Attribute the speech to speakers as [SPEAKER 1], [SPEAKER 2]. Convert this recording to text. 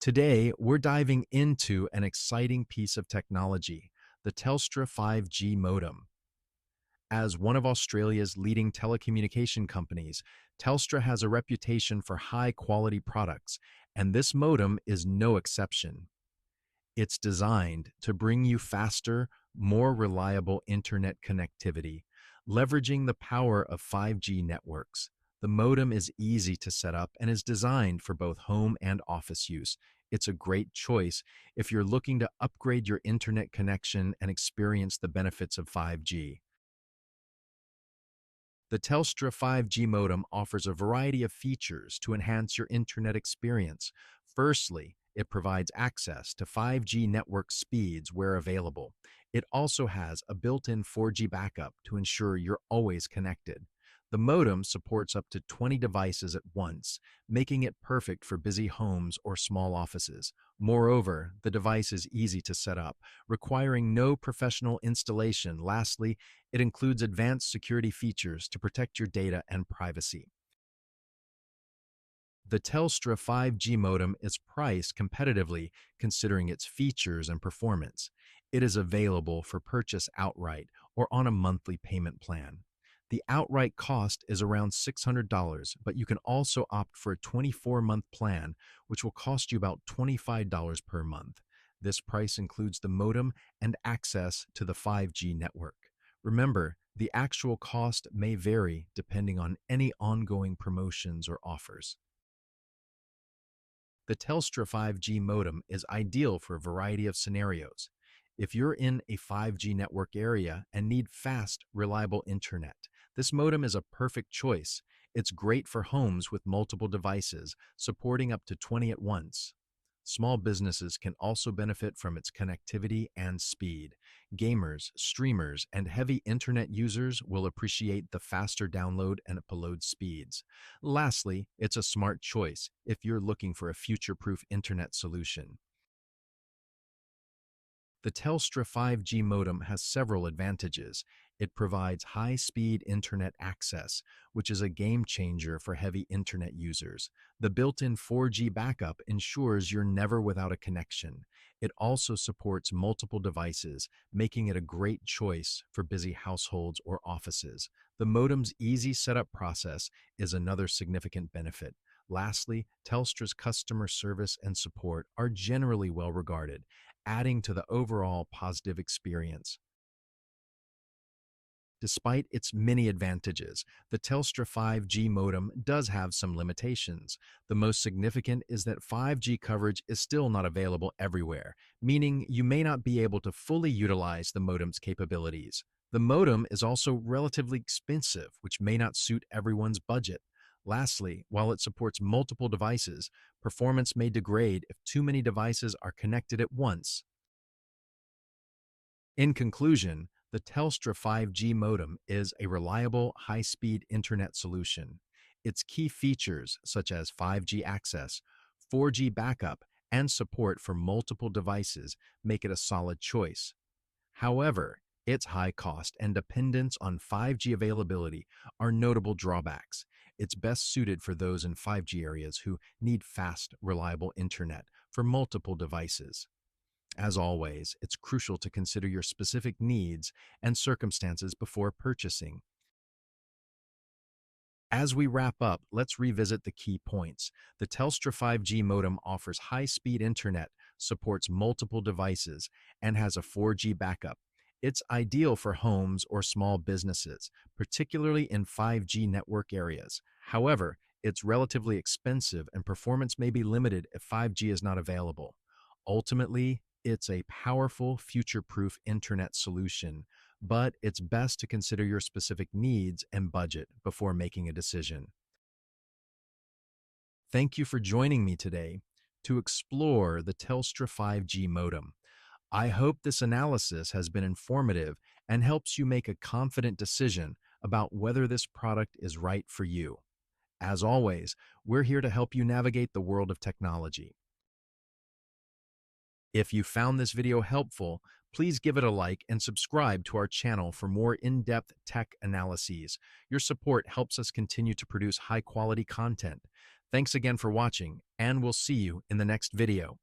[SPEAKER 1] Today, we're diving into an exciting piece of technology, the Telstra 5G modem. As one of Australia's leading telecommunication companies, Telstra has a reputation for high-quality products, and this modem is no exception. It's designed to bring you faster, more reliable internet connectivity, leveraging the power of 5G networks. The modem is easy to set up and is designed for both home and office use. It's a great choice if you're looking to upgrade your internet connection and experience the benefits of 5G. The Telstra 5G modem offers a variety of features to enhance your internet experience. Firstly, it provides access to 5G network speeds where available. It also has a built-in 4G backup to ensure you're always connected. The modem supports up to 20 devices at once, making it perfect for busy homes or small offices. Moreover, the device is easy to set up, requiring no professional installation. Lastly, it includes advanced security features to protect your data and privacy. The Telstra 5G modem is priced competitively considering its features and performance. It is available for purchase outright or on a monthly payment plan. The outright cost is around $600, but you can also opt for a 24-month plan, which will cost you about $25 per month. This price includes the modem and access to the 5G network. Remember, the actual cost may vary depending on any ongoing promotions or offers. The Telstra 5G modem is ideal for a variety of scenarios. If you're in a 5G network area and need fast, reliable internet, this modem is a perfect choice. It's great for homes with multiple devices, supporting up to 20 at once. Small businesses can also benefit from its connectivity and speed. Gamers, streamers, and heavy internet users will appreciate the faster download and upload speeds. Lastly, it's a smart choice if you're looking for a future-proof internet solution. The Telstra 5G modem has several advantages. It provides high-speed internet access, which is a game changer for heavy internet users. The built-in 4G backup ensures you're never without a connection. It also supports multiple devices, making it a great choice for busy households or offices. The modem's easy setup process is another significant benefit. Lastly, Telstra's customer service and support are generally well regarded, adding to the overall positive experience. Despite its many advantages, the Telstra 5G modem does have some limitations. The most significant is that 5G coverage is still not available everywhere, meaning you may not be able to fully utilize the modem's capabilities. The modem is also relatively expensive, which may not suit everyone's budget. Lastly, while it supports multiple devices, performance may degrade if too many devices are connected at once. In conclusion, the Telstra 5G modem is a reliable, high-speed internet solution. Its key features, such as 5G access, 4G backup, and support for multiple devices, make it a solid choice. However, its high cost and dependence on 5G availability are notable drawbacks. It's best suited for those in 5G areas who need fast, reliable internet for multiple devices. As always, it's crucial to consider your specific needs and circumstances before purchasing. As we wrap up, let's revisit the key points. The Telstra 5G modem offers high-speed internet, supports multiple devices, and has a 4G backup. It's ideal for homes or small businesses, particularly in 5G network areas. However, it's relatively expensive and performance may be limited if 5G is not available. Ultimately, it's a powerful, future-proof internet solution, but it's best to consider your specific needs and budget before making a decision. Thank you for joining me today to explore the Telstra 5G modem. I hope this analysis has been informative and helps you make a confident decision about whether this product is right for you. As always, we're here to help you navigate the world of technology. If you found this video helpful, please give it a like and subscribe to our channel for more in-depth tech analyses. Your support helps us continue to produce high-quality content. Thanks again for watching, and we'll see you in the next video.